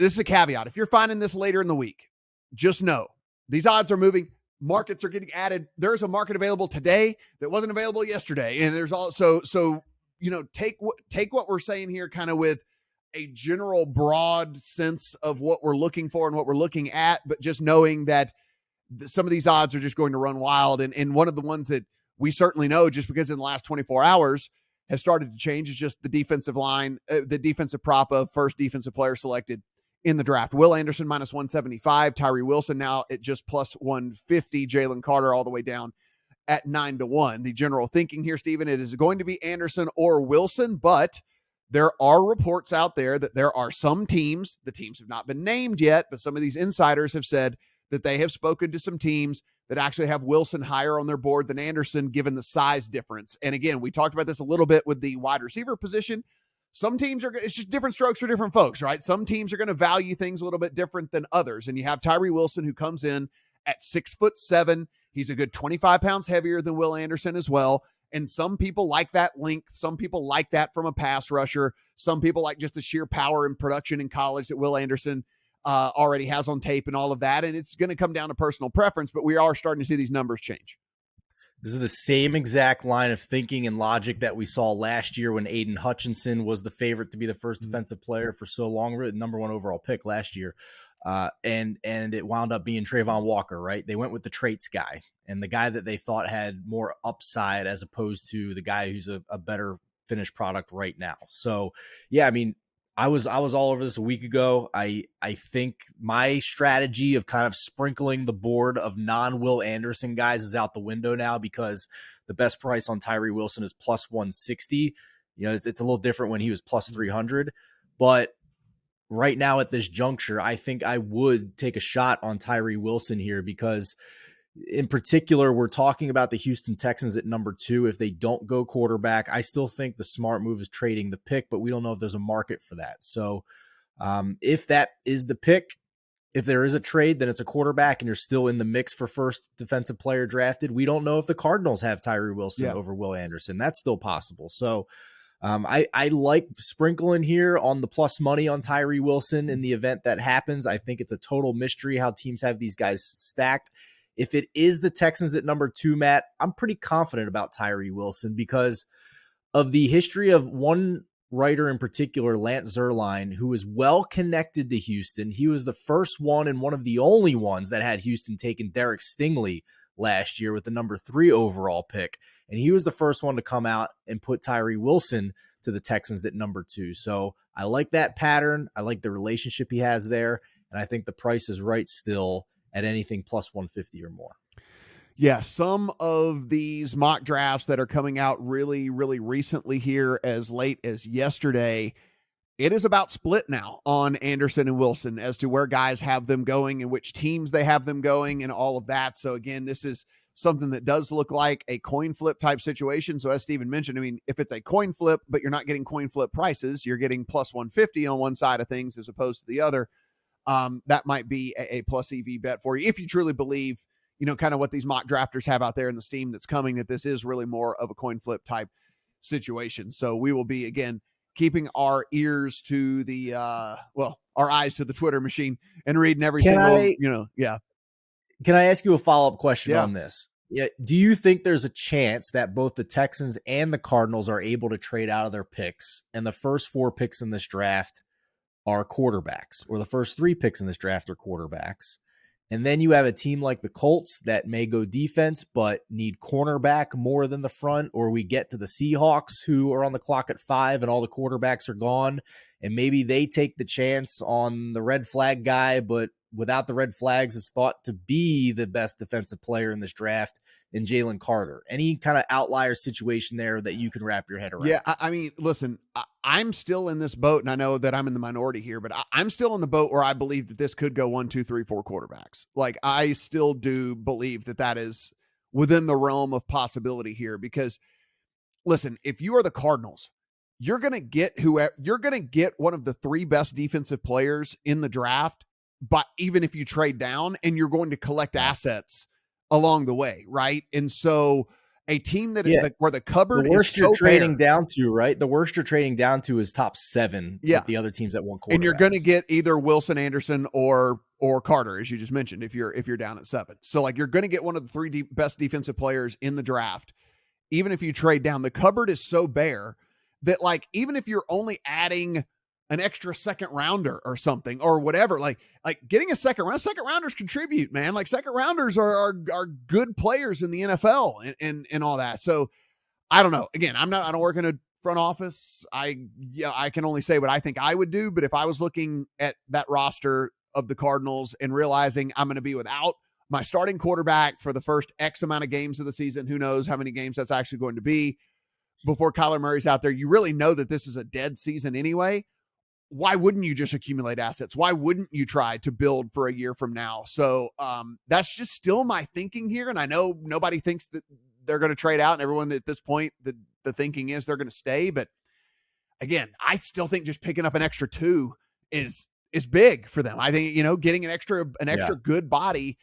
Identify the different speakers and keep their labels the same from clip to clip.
Speaker 1: this is a caveat. If you're finding this later in the week, just know these odds are moving. Markets are getting added. There's a market available today that wasn't available yesterday. And there's also, take what we're saying here kind of with a general broad sense of what we're looking for and what we're looking at, but just knowing that some of these odds are just going to run wild. And one of the ones that we certainly know, just because in the last 24 hours has started to change, is just the defensive line, the defensive prop of first defensive player selected in the draft. Will Anderson minus 175, Tyree Wilson now at just plus 150, Jalen Carter all the way down at 9-1. The general thinking here, Stephen, it is going to be Anderson or Wilson, but there are reports out there that there are some teams, the teams have not been named yet, but some of these insiders have said that they have spoken to some teams that actually have Wilson higher on their board than Anderson, given the size difference. And again, we talked about this a little bit with the wide receiver position. Some teams it's just different strokes for different folks, right? Some teams are going to value things a little bit different than others. And you have Tyree Wilson, who comes in at 6'7". He's a good 25 pounds heavier than Will Anderson as well. And some people like that length. Some people like that from a pass rusher. Some people like just the sheer power and production in college that Will Anderson already has on tape and all of that. And it's going to come down to personal preference, but we are starting to see these numbers change.
Speaker 2: This is the same exact line of thinking and logic that we saw last year when Aiden Hutchinson was the favorite to be the first defensive player for so long, number one overall pick last year. And it wound up being Trayvon Walker, right? They went with the traits guy and the guy that they thought had more upside as opposed to the guy who's a better finished product right now. So, yeah, I mean, I was all over this a week ago. I think my strategy of kind of sprinkling the board of non-Will Anderson guys is out the window now, because the best price on Tyree Wilson is plus 160. You know, it's a little different when he was plus 300, but right now at this juncture, I think I would take a shot on Tyree Wilson here, because in particular, we're talking about the Houston Texans at number 2. If they don't go quarterback, I still think the smart move is trading the pick, but we don't know if there's a market for that. So if that is the pick, if there is a trade, then it's a quarterback and you're still in the mix for first defensive player drafted. We don't know if the Cardinals have Tyree Wilson over Will Anderson. That's still possible. So I like sprinkling here on the plus money on Tyree Wilson in the event that happens. I think it's a total mystery how teams have these guys stacked. If it is the Texans at number 2, Matt, I'm pretty confident about Tyree Wilson because of the history of one writer in particular, Lance Zierlein, who is well connected to Houston. He was the first one and one of the only ones that had Houston taking Derek Stingley last year with the number 3 overall pick. And he was the first one to come out and put Tyree Wilson to the Texans at number 2. So I like that pattern. I like the relationship he has there. And I think the price is right still at anything plus 150 or more.
Speaker 1: Yeah, some of these mock drafts that are coming out really, really recently here, as late as yesterday, it is about split now on Anderson and Wilson as to where guys have them going and which teams they have them going and all of that. So again, this is something that does look like a coin flip type situation. So as Stephen mentioned, I mean, if it's a coin flip, but you're not getting coin flip prices, you're getting plus 150 on one side of things as opposed to the other. That might be a plus EV bet for you if you truly believe, you know, kind of what these mock drafters have out there in the steam that's coming, that this is really more of a coin flip type situation. So we will be, again, keeping our ears to the, our eyes to the Twitter machine and reading every Can I
Speaker 2: ask you a follow-up question on this? Yeah. Do you think there's a chance that both the Texans and the Cardinals are able to trade out of their picks and the first 4 picks in this draft are quarterbacks, or the first 3 picks in this draft are quarterbacks? And then you have a team like the Colts that may go defense, but need cornerback more than the front, or we get to the Seahawks who are on the clock at 5 and all the quarterbacks are gone. And maybe they take the chance on the red flag guy, but without the red flags is thought to be the best defensive player in this draft in Jalen Carter. Any kind of outlier situation there that you can wrap your head around?
Speaker 1: Yeah, I mean, listen, I'm still in this boat, and I know that I'm in the minority here, but I'm still in the boat where I believe that this could go 1, 2, 3, 4 quarterbacks. Like, I still do believe that that is within the realm of possibility here, because listen, if you are the Cardinals, you're going to get one of the 3 best defensive players in the draft, but even if you trade down, and you're going to collect assets along the way, right? And so a team
Speaker 2: Yeah.
Speaker 1: where the
Speaker 2: The
Speaker 1: cupboard is
Speaker 2: worst you're
Speaker 1: so
Speaker 2: trading
Speaker 1: bare.
Speaker 2: down to, right? The worst you're trading down to is top 7
Speaker 1: Yeah.
Speaker 2: with the other teams that won
Speaker 1: And you're going to
Speaker 2: quarterbacks.
Speaker 1: get either Wilson, Anderson, or Carter, as you just mentioned, if you're down at 7. So like you're going to get one of the 3 best defensive players in the draft, even if you trade down. The cupboard is so bare that like even if you're only adding an extra second rounder or something or whatever, like getting a second rounders contribute, man. Like second rounders are good players in the NFL and all that. So I don't know. Again, I don't work in a front office. I can only say what I think I would do. But if I was looking at that roster of the Cardinals and realizing I'm going to be without my starting quarterback for the first X amount of games of the season, who knows how many games that's actually going to be before Kyler Murray's out there, you really know that this is a dead season anyway. Why wouldn't you just accumulate assets? Why wouldn't you try to build for a year from now? So that's just still my thinking here. And I know nobody thinks that they're going to trade out, and everyone at this point, the thinking is they're going to stay. But again, I still think just picking up an extra 2 is big for them. I think, getting an extra good body,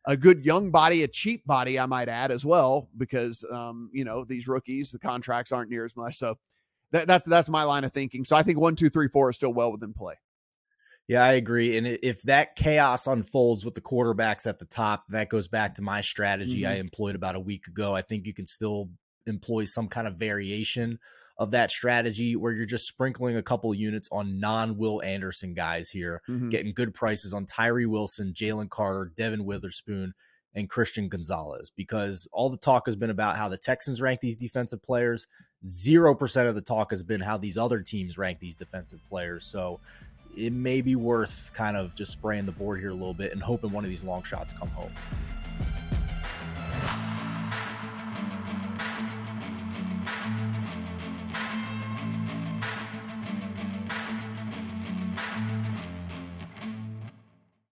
Speaker 1: a good young body, a cheap body, I might add as well, because these rookies, the contracts aren't near as much. So that's my line of thinking. So I think 1, 2, 3, 4 is still well within play.
Speaker 2: Yeah, I agree. And if that chaos unfolds with the quarterbacks at the top, that goes back to my strategy I employed about a week ago. I think you can still employ some kind of variation of that strategy where you're just sprinkling a couple of units on non-Will Anderson guys here, getting good prices on Tyree Wilson, Jalen Carter, Devin Witherspoon, and Christian Gonzalez, because all the talk has been about how the Texans rank these defensive players. 0% of the talk has been how these other teams rank these defensive players. So it may be worth kind of just spraying the board here a little bit and hoping one of these long shots come home.